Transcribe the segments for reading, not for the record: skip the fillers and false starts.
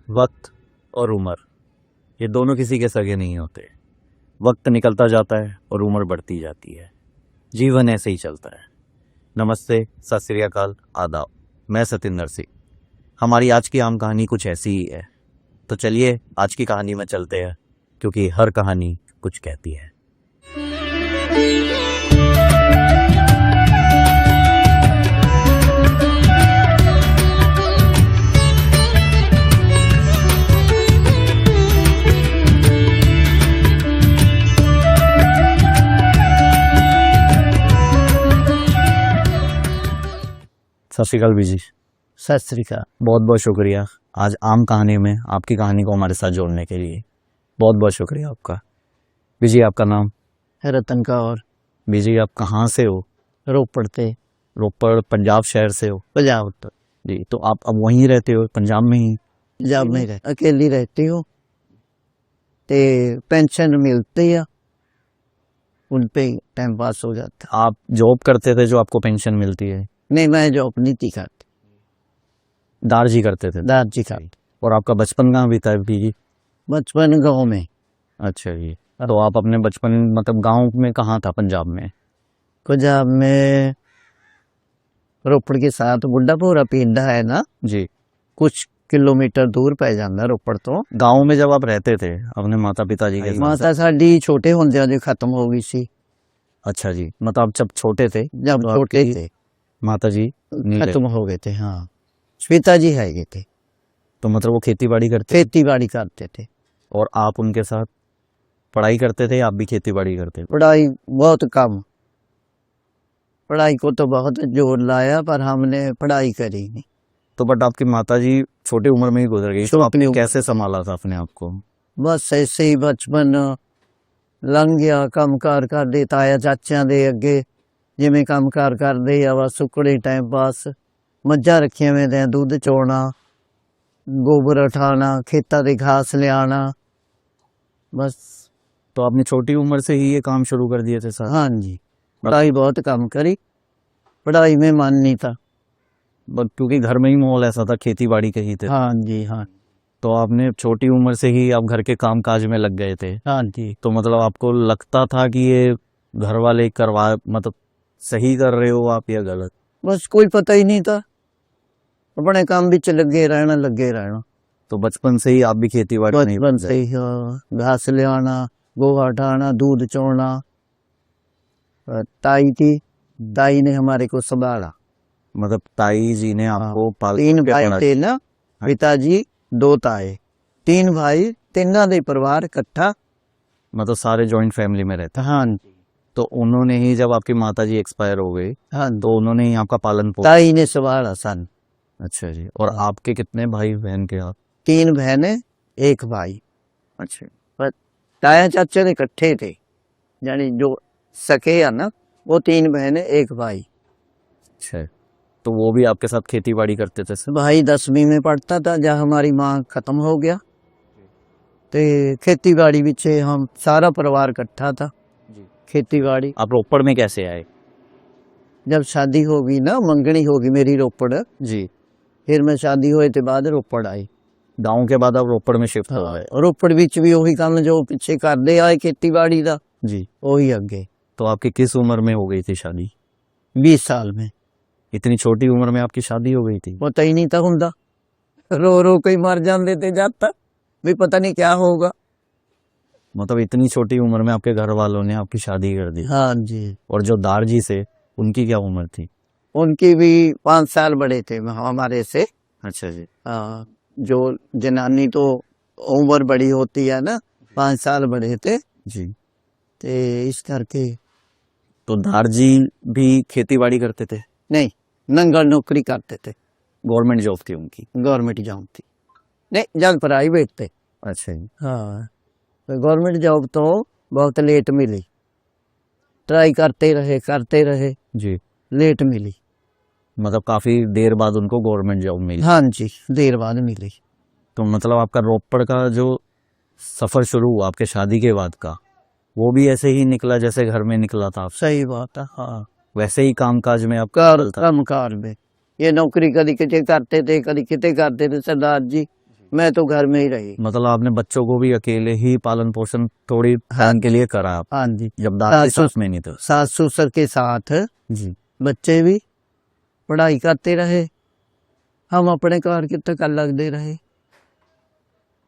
वक्त और उम्र ये दोनों किसी के सगे नहीं होते। वक्त निकलता जाता है और उम्र बढ़ती जाती है। जीवन ऐसे ही चलता है। नमस्ते, सत श्री अकाल, आदाब। मैं सतिंदर सिंह। हमारी आज की आम कहानी कुछ ऐसी ही है। तो चलिए आज की कहानी में चलते हैं, क्योंकि हर कहानी कुछ कहती है। सत श्री अकाल बीजी। सत श्री अकाल। बहुत बहुत शुक्रिया आज आम कहानी में आपकी कहानी को हमारे साथ जोड़ने के लिए। बहुत बहुत शुक्रिया आपका। बीजी आपका नाम? रतन कौर। बीजी आप कहाँ से हो? रोपड़ से। रोपड़ पंजाब शहर से हो? पंजाब तो जी। तो आप अब वहीं रहते हो, पंजाब में ही? पंजाब में रह अकेली रहती हूँ। ते पेंशन मिलती है, उन पे टाइम पास हो जाता। आप जॉब करते थे जो आपको पेंशन मिलती है? नहीं, मैं जॉब नहीं थी करती, दारजी करते थे। दारजी करती। और आपका बचपन कहाँ बीता है बीजी? बचपन गाँव में। अच्छा जी। तो आप अपने बचपन मतलब गांव में कहाँ था पंजाब में? पंजाब में रोपड़ के साथ बुढ़ापुरा पिंड है ना जी। कुछ किलोमीटर दूर पै जाता रोपड़ तो। गांव में जब आप रहते थे अपने माता पिताजी के साथ? माता साडी छोटे होंदे जो खत्म हो गई सी। अच्छा जी। मतलब आप जब छोटे थे? जब तो छोटे आपकी थे माता जी खत्म हो गए थे। हाँ, पिताजी है गए थे। तो मतलब वो खेती बाड़ी करते? खेती बाड़ी करते थे। और आप उनके साथ पढ़ाई करते थे? आप भी खेती बाड़ी करते थे? पढ़ाई बहुत कम। पढ़ाई को तो बहुत जोर लाया पर हमने पढ़ाई करी नहीं। तो बट आपकी माता जी छोटी उम्र में ही गुजर गई, तो आपने कैसे संभाला था अपने आप को? बस ऐसे ही बचपन लंघ गया। कम कार कर दे ताया चाचा दे अगे, जिमें कम कार कर दे बस सुकड़े टाइम पास। मज्झां रखियां में दे दुध चोना, गोबर उठाना, खेता दे घास ले आना, बस। तो आपने छोटी उम्र से ही ये काम शुरू कर दिए थे सर? हाँ जी, पढ़ाई बहुत कम करी, पढ़ाई में मन नहीं था। क्योंकि घर में ही माहौल ऐसा था, खेती बाड़ी के ही थे। हाँ जी। हाँ, तो आपने छोटी उम्र से ही आप घर के काम काज में लग गए थे? हाँ जी। तो मतलब आपको लगता था कि ये घर वाले करवा मतलब सही कर रहे हो आप या गलत? बस कोई पता ही नहीं था, अपने काम बिच लगे रहना। तो बचपन से ही आप भी खेती बाड़ी नहीं? बचपन से ही घास ले आना, गोहा हटाना, दूध चोना। ताई थी, ताई ने हमारे को संभाला। मतलब ताई जी ने आपको पाल? 3 भाई थे ना, पिताजी 2 ताए, 3 भाई, तीनों दे परिवार इकट्ठा। मतलब सारे जॉइंट फैमिली में रहते? हाँ जी। तो उन्होंने ही जब आपकी माता जी एक्सपायर हो गई, हाँ, तो उन्होंने ही आपका पालन पोषण? ताई ने संभाला सन। अच्छा जी। और आपके कितने भाई बहन के आप? 3 बहनें 1 भाई। अच्छा। पर ताया चाचा ने इकट्ठे थे, यानी जो सके है ना, वो 3 बहनें 1 भाई। अच्छा। तो वो भी आपके साथ खेती बाड़ी करते थे सर? भाई 10वीं में पढ़ता था जब हमारी माँ खत्म हो गया, तो खेती बाड़ी पीछे हम सारा परिवार इकट्ठा था। खेती बाड़ी। आप रोपड़ में कैसे आए? जब शादी होगी ना, मंगनी होगी मेरी रोपड़ जी। फिर मैं शादी होए के बाद रोपड़ आई। गांव के बाद आप रोपड़ में शिफ्ट हो गए? रोपड़ बीच भी वही काम जो पीछे करते आए खेती बाड़ी का, जी। वही अगे। तो आपकी किस उम्र में हो गई थी शादी? 20 साल में। इतनी छोटी उम्र में आपकी शादी हो गई थी? पता ही नहीं था हुंदा, रो रो के मर जाते थे जाता भी पता नहीं क्या होगा। मतलब इतनी छोटी उम्र में आपके घर वालों ने आपकी शादी कर दी? हाँ जी। और जो दारजी से, उनकी क्या उम्र थी? उनकी भी 5 साल बड़े थे हमारे से। अच्छा जी। जो जनानी तो उम्र बड़ी होती है ना, 5 साल बड़े थे जी। ते इस करके। तो दारजी भी खेती बाड़ी करते थे? नहीं, नंगल नौकरी करते थे। गवर्नमेंट जॉब थी उनकी? गवर्नमेंट जॉब थी। नहीं, जब प्राइवेट थे। अच्छा जी। हाँ, तो गवर्नमेंट जॉब तो बहुत लेट मिली। ट्राई करते रहे जी। लेट मिली। मतलब काफी देर बाद उनको गवर्नमेंट जॉब मिली? हाँ जी, देर बाद मिली। तो मतलब आपका रोपड़ का जो सफर शुरू हुआ आपके शादी के बाद का, वो भी ऐसे ही निकला जैसे घर में निकला था? सही बात है। हाँ, वैसे ही कामकाज में आप काम कार में ये नौकरी कदी किते करते थे, कदी किते करते थे सरदार जी। मैं तो घर में ही रही। मतलब आपने बच्चों को भी अकेले ही पालन पोषण थोड़ी टाइम के लिए करा आप, हाँ जी, जब दादी सास साथ में नहीं थे। सास ससुर के साथ जी। बच्चे भी पढ़ाई करते रहे, हम अपने कार के तक लगते रहे।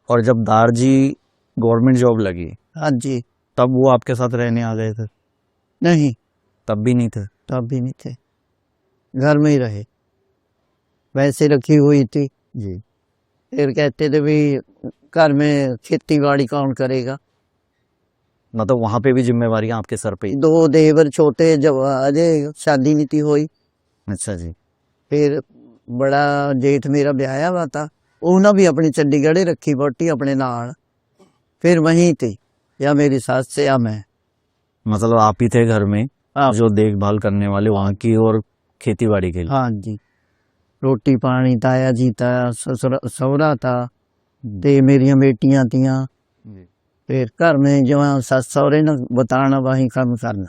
और जब दारजी गवर्नमेंट जॉब लगी हाँ जी, तब वो आपके साथ रहने आ गए थे? नहीं तब भी नहीं थे? तब भी नहीं थे, घर में ही रहे। वैसे रखी हुई थी, जी। फिर कहते थे भी घर में खेती बाड़ी कौन करेगा। मतलब वहां पे भी जिम्मेवारियां आपके सर पे ही? 2 देवर छोटे, जब अजय शादी नहीं थी हुई। अच्छा जी। फिर बड़ा जेठ मेरा ब्याया हुआ था, उन्हें भी अपनी चंडीगढ़ ही रखी वोटी अपने नाल। फिर वहीं थी, या मेरी सास से या मैं। मतलब आप ही थे घर में हाँ जो देखभाल करने वाले वहां की और खेती बाड़ी के लिए? हाँ जी, रोटी पानी ताया जी था, ससुर सहुरा था, ते मेरिया बेटियां थियां। फिर घर में जो सस सहुरे ने बताना वही काम करना।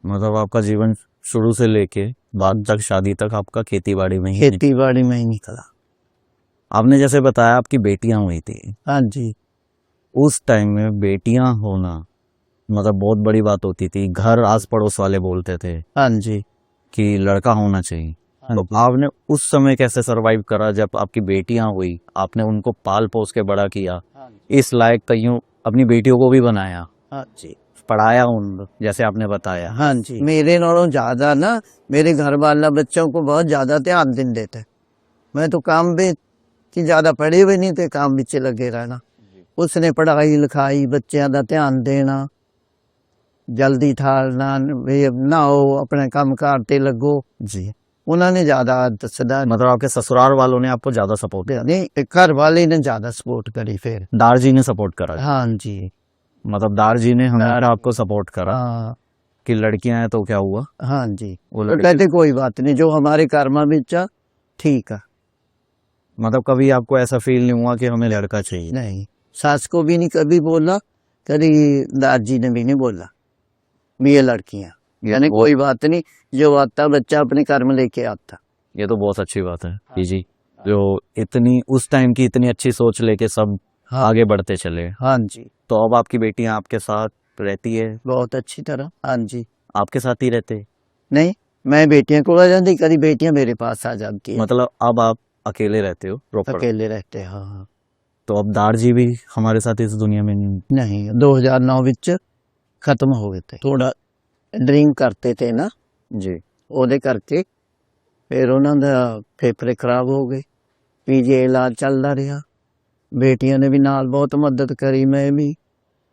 मतलब आपका जीवन शुरू से लेके बाद तक शादी तक आपका खेती बाड़ी में ही खेती बाड़ी में ही निकला। आपने जैसे बताया आपकी बेटियां हुई थी, हाँ जी, उस टाइम में बेटियां होना मतलब बहुत बड़ी बात होती थी। घर आस पड़ोस वाले बोलते थे हाँ जी, कि लड़का होना चाहिए। हाँ तो जी। आपने उस समय कैसे सरवाइव करा जब आपकी बेटियां हुई? आपने उनको पाल पोस के बड़ा किया, इस लायक कईयों अपनी बेटियों को भी बनाया, हाँ जी, पढ़ाया उन जैसे आपने बताया। हाँ जी। मेरे नालों ज्यादा ना मेरे घर वाला बच्चों को बहुत ज्यादा ध्यान देते थे। मैं तो काम भी कि ज्यादा पढ़े हुए नहीं थे, काम बिच लगे रहना। उसने पढ़ाई लिखाई बच्चों का ध्यान देना, जल्दी ठालना, नहाओ अपने काम कार ते लगो। जी। उन्होंने ज्यादा दसदा मतलब आपके ससुराल वालों ने आपको ज्यादा सपोर्ट किया? नहीं, घर वाले ने ज्यादा सपोर्ट करी। फिर दार जी ने सपोर्ट करा? हाँ जी, मतलब दार जी ने हमेशा आपको सपोर्ट करा हाँ कि लड़कियां हैं तो क्या हुआ? हाँ जी। वो तो लड़की कहते कोई बात नहीं, जो हमारे कर्मा बिच आ, ठीक है। मतलब कभी आपको ऐसा फील नहीं हुआ कि हमें लड़का चाहिए? नहीं, सास को भी नहीं कभी बोला, कभी दादी ने भी नहीं बोला भी ये लड़कियां, यानी कोई बात नहीं, जो आता बच्चा अपने कर्म लेके आता। ये तो बहुत अच्छी बात है जी। जो इतनी उस टाइम की इतनी अच्छी सोच लेके सब आगे बढ़ते चले। हाँ जी, तो अब आपकी बेटियां आपके साथ रहती है? बहुत अच्छी तरह। हाँ जी, आपके साथ ही रहते? नहीं मैं बेटियां को आ जाती, कभी बेटियां मेरे पास आ जाती है। मतलब अब आप अकेले रहते हो रोपड़? अकेले रहते हैं, हाँ। तो अब दार जी भी हमारे साथ इस दुनिया में नहीं? नहीं, 2009 विच खत्म हो गए थे। थोड़ा ड्रिंक करते थे ना, जी। ਉਹਦੇ ਕਰਕੇ फिर ਉਹਨਾਂ ਦਾ फेफड़े खराब हो गए। पीजीआई इलाज चलता रहा। बेटियां ने भी नाल बहुत मदद करी, मैं भी,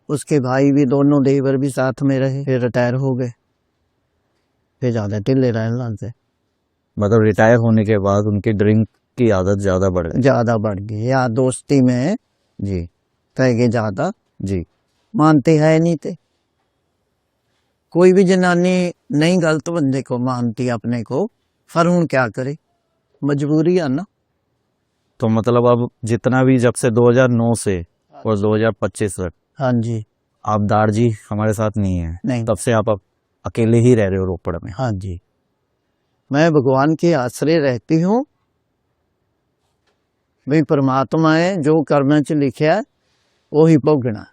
उसके भाई भी, दोनों देवर भी साथ में रहे। फिर रिटायर हो गए, फिर ज्यादा ढिले रहने लग गए। मतलब रिटायर होने के बाद उनकी ड्रिंक की आदत ज्यादा बढ़ गई? ज्यादा बढ़ गई, यार दोस्ती में जी। रह गए ज्यादा, जी। मानते है नहीं थे। कोई भी जनानी नहीं गलत बंदे को मानती अपने को, पर हूं क्या करे, मजबूरी है ना। तो मतलब अब जितना भी जब से 2009 से और 2025 तक हाँ जी, आप दार जी हमारे साथ नहीं है, नहीं, तब से आप अकेले ही रह रहे हो रोपड़ में? हाँ जी, मैं भगवान के आश्रय रहती हूँ। भी परमात्मा है, जो कर्म च लिखा है वो ही भोगना।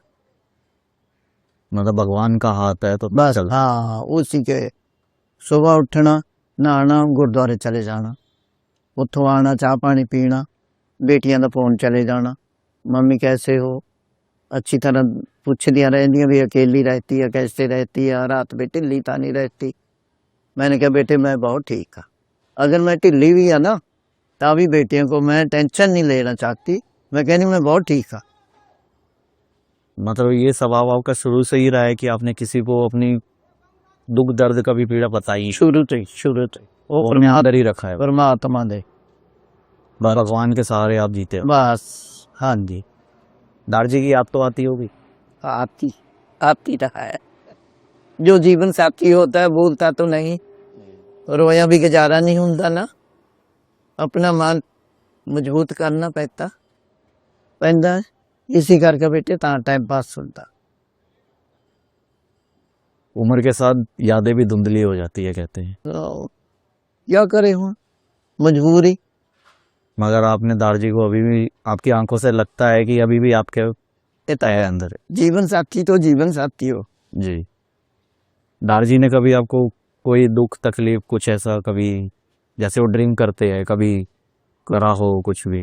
मतलब भगवान का हाथ है तो बस चल। हाँ, उसी के सुबह उठना, नहाना, गुरुद्वारे चले जाना, उतो आना, चाह पानी पीना, बेटियां का फोन चले जाना, मम्मी कैसे हो, अच्छी तरह पूछदिया रहदियां भी अकेली रहती है, कैसे रहती है, रात में ढिल्ली तो नहीं रहती। मैंने कहा बेटे मैं बहुत ठीक है। अगर मैं ढिल्ली भी है ना, तभी बेटियों को मैं टेंशन नहीं लेना चाहती, मैं कहनी मैं बहुत ठीक है। मतलब ये स्वभाव आपका शुरू से ही रहा है कि आपने किसी को अपनी दुख दर्द का भी पीड़ा बताई? शुरू से वो अपने अंदर ही रखा है, परमात्मा दे, बस भगवान के सहारे आप जीते हो। बस। हाँ जी, दार जी की याद तो आती होगी? आती रहा है। जो जीवन साथी होता है भूलता तो नहीं, रोया भी गुजारा नहीं होता ना, अपना मन मजबूत करना पैंदा है। इसी करके बेटे ता टाइम पास होता। उम्र के साथ यादें भी धुंधली हो जाती है कहते हैं। तो क्या करे हूँ, मजबूरी। मगर आपने दारजी को अभी भी आपकी आंखों से लगता है कि अभी भी आपके तय अंदर है। जीवन साथी तो जीवन साथी हो। जी। दारजी ने कभी आपको कोई दुख तकलीफ कुछ ऐसा कभी, जैसे वो ड्रिंक करते हैं, कभी करा हो कुछ भी?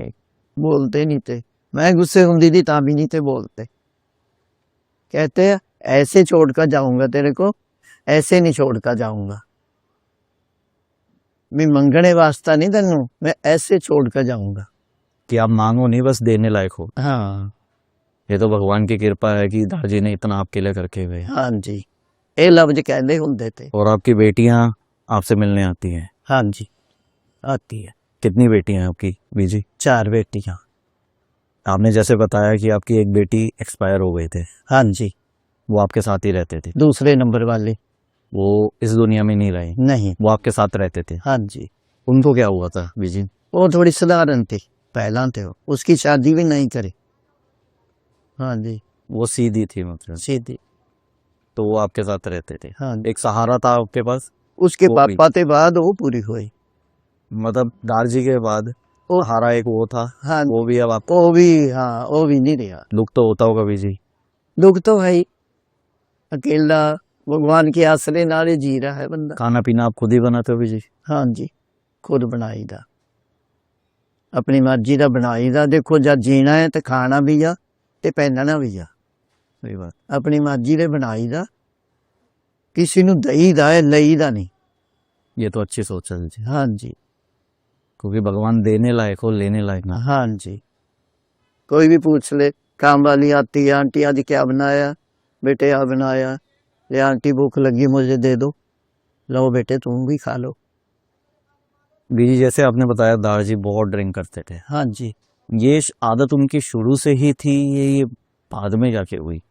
बोलते नहीं थे, मैं गुस्से होंदी थी ता भी नहीं थे बोलते। कहते हैं ऐसे छोड़ कर जाऊंगा तेरे को, ऐसे नहीं छोड़ कर जाऊंगा, मैं मंगने वास्ता नहीं तेनू, मैं ऐसे छोड़ कर जाऊंगा। कि आप मांगो नहीं, बस देने लायक हो। हाँ ये तो भगवान की कृपा है कि दारजी ने इतना आपके लिए करके गए। हाँ जी, ये लफ्ज कहते होंगे थे। और आपकी बेटियां आपसे मिलने आती हैं? हाँ जी आती है। कितनी बेटियां हैं आपकी बीजी? 4 बेटियां। आपने जैसे बताया कि आपकी एक बेटी एक्सपायर हो गए थे, हाँ जी, वो आपके साथ ही रहते थे? दूसरे नंबर वाले वो इस दुनिया में नहीं रहे, नहीं। वो आपके साथ रहते थे? हाँ जी, उनको क्या हुआ था बीजी? वो थोड़ी साधारण थी, पहला थे वो, उसकी शादी भी नहीं करी। हाँ जी, वो सीधी थी मतलब, सीधी। तो वो आपके साथ रहते थे? हाँ जी, एक सहारा था आपके पास? उसके वो भी। पापा के बाद वो पूरी हुई। मतलब दारजी के बाद वो सहारा एक वो था, हाँ, वो भी अब आपको वो भी, हाँ वो भी नहीं रहा। दुख तो होता होगा बीजी? दुख तो है ही, अकेला भगवान के आसरे नाले जी रहा है बंदा। खाना पीना आप खुद ही बनाते हो बीजी? हाँ जी, खुद बनाई दा, अपनी मर्जी का बनाई दा। देखो जब जीना है तो खाना भी आ ते पहनना भी आ, सही बात। अपनी मर्जी दे बनाई दा, किसी नू दई दा है, लई दा नहीं। ये तो अच्छी सोच है जी, हाँ जी, क्योंकि भगवान देने लायक हो, लेने लायक ना। हाँ जी, कोई भी पूछ ले, काम वाली आती है, आंटी आज क्या बनाया, बेटे आ बनाया, ले आंटी भूख लगी मुझे दे दो, लो बेटे तुम भी खा लो। बीजी जैसे आपने बताया दारजी बहुत ड्रिंक करते थे, हाँ जी, ये आदत उनकी शुरू से ही थी, ये बाद में जाके हुई?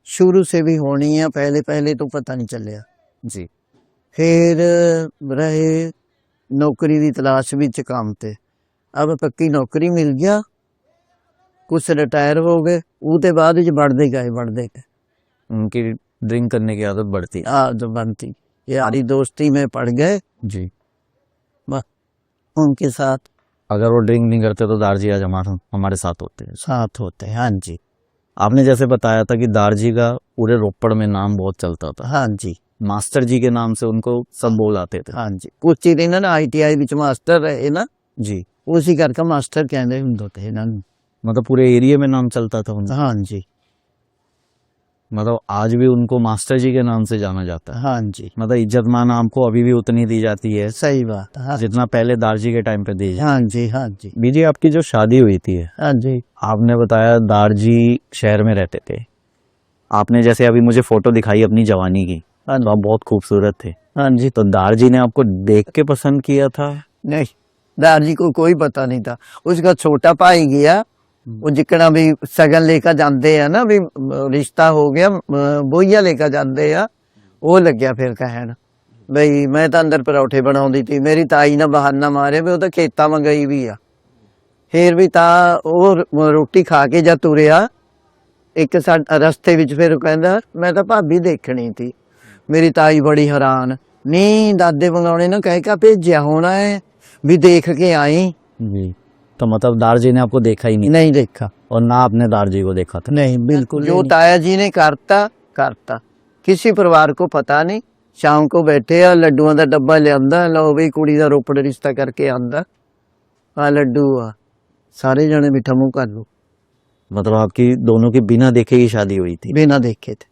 शुरू से भी होनी है, पहले पहले तो पता नहीं चलिया। जी। फिर रहे नौकरी की तलाश विच काम ते, अब पक्की नौकरी मिल गया, कुछ रिटायर हो गए, उसके बाद बढ़ते गए। उनकी ड्रिंक करने की आदत बढ़ती? आदत बनती, यारी दोस्ती में पड़ गए, जी। बस उनके साथ अगर वो ड्रिंक नहीं करते तो दारजी आज हमारे साथ होते हैं। साथ होते हैं। हाँ जी, आपने जैसे बताया था कि दारजी का पूरे रोपड़ में नाम बहुत चलता था, हाँ जी, मास्टर जी के नाम से उनको सब बोल आते थे। हाँ जी, कुछ चीज इन्होंने ITI विच मास्टर रहे ना, जी। उसी करके मास्टर कहते होंगे थे इन्होंने। मतलब पूरे एरिया में नाम चलता था उनका? हाँ जी, मतलब आज भी उनको मास्टर जी के नाम से जाना जाता है? हाँ जी, मतलब इज्जत मान आपको अभी भी उतनी दी जाती है सही बात। हाँ जितना पहले दारजी के टाइम पे दी जाती? हाँ जी, हाँ जी, बीजी आपकी जो शादी हुई थी, हाँ जी, आपने बताया दारजी शहर में रहते थे, आपने जैसे अभी मुझे फोटो दिखाई अपनी जवानी की, हाँ तो आप बहुत खूबसूरत थे, हाँ जी। तो दारजी ने आपको देख के पसंद किया था? नहीं, दारजी को कोई पता नहीं था, उसका छोटा भाई गया, वो जिकना भी सगन लेकर जाते हैं ना, भी रिश्ता हो गया, बोइया लेकर जाते हैं, वो लग्या फिर कहन बई मैं तो अंदर परोठे बनाउंदी थी, मेरी ताई ने बहाना मारे भी वो तो खेतां में गई भी आ। फिर भी ता वो रोटी खा के जब तुरिया एक रस्ते विच, फिर कहंदा मैं तो भाभी देखनी थी। मेरी ताई बड़ी हैरान, नहीं दादे मंगाने ने कह के भेजिया होना है भी देख के आई। जी। तो मतलब दारजी ने आपको देखा ही नहीं? नहीं देखा, और ना आपने दारजी को देखा था? नहीं बिल्कुल। जो ताया जी ने करता किसी परिवार को पता नहीं। शाम को बैठे आ, लड्डुआं का डब्बा लिया, लो बई कुड़ी का रोपड़ रिश्ता करके आंदा, आ लड्डू आ, सारे जने मीठा मुंह कर लो। मतलब आपकी दोनों की बिना देखे ही शादी हुई थी? बिना देखे थे,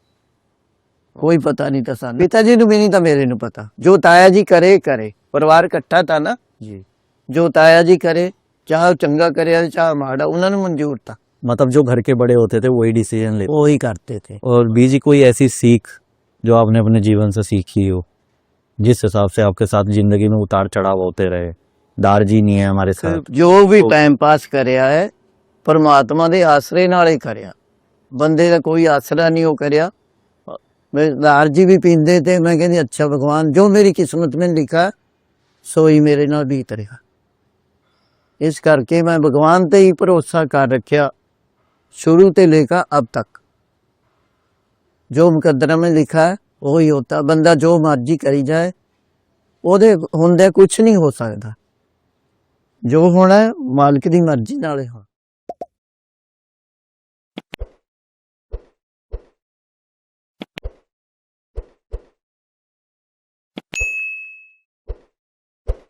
कोई पता नहीं था सानू, पिताजी नु भी नहीं था, मेरे नु पता। जो ताया जी करे परिवार इकट्ठा था ना जी। जो ताया जी करे, चाहे चंगा करे चाहे माड़ा, उन्होंने मंजूर था। मतलब जो घर के बड़े होते थे वही डिसीजन लेते? वो ही करते थे। और बीजी कोई ऐसी सीख जो आपने अपने जीवन से सीखी हो, जिस हिसाब से आपके साथ जिंदगी में उतार चढ़ाव होते रहे? दारजी नहीं है हमारे साथ, जो भी टाइम पास करया है परमात्मा दे आसरे नाल ही करया, बंदे का कोई आसरा नहीं हो करया। दारजी भी पींदे थे, मैं कहती अच्छा भगवान जो मेरी किस्मत में लिखा सोई मेरे नाल बीत रहा। इस करके मैं भगवान ते ही भरोसा कर रखिया शुरू ते लेकर अब तक। जो मुकद्दर में लिखा है वही होता, बंदा जो मर्जी करी जाए ओदे हुंदे कुछ नहीं हो सकता। ਜੋ ਹੋਣਾ ਹੈ, ਮਾਲਕ ਦੀ ਮਰਜ਼ੀ ਨਾਲ ਹੀ ਹੋਣਾ।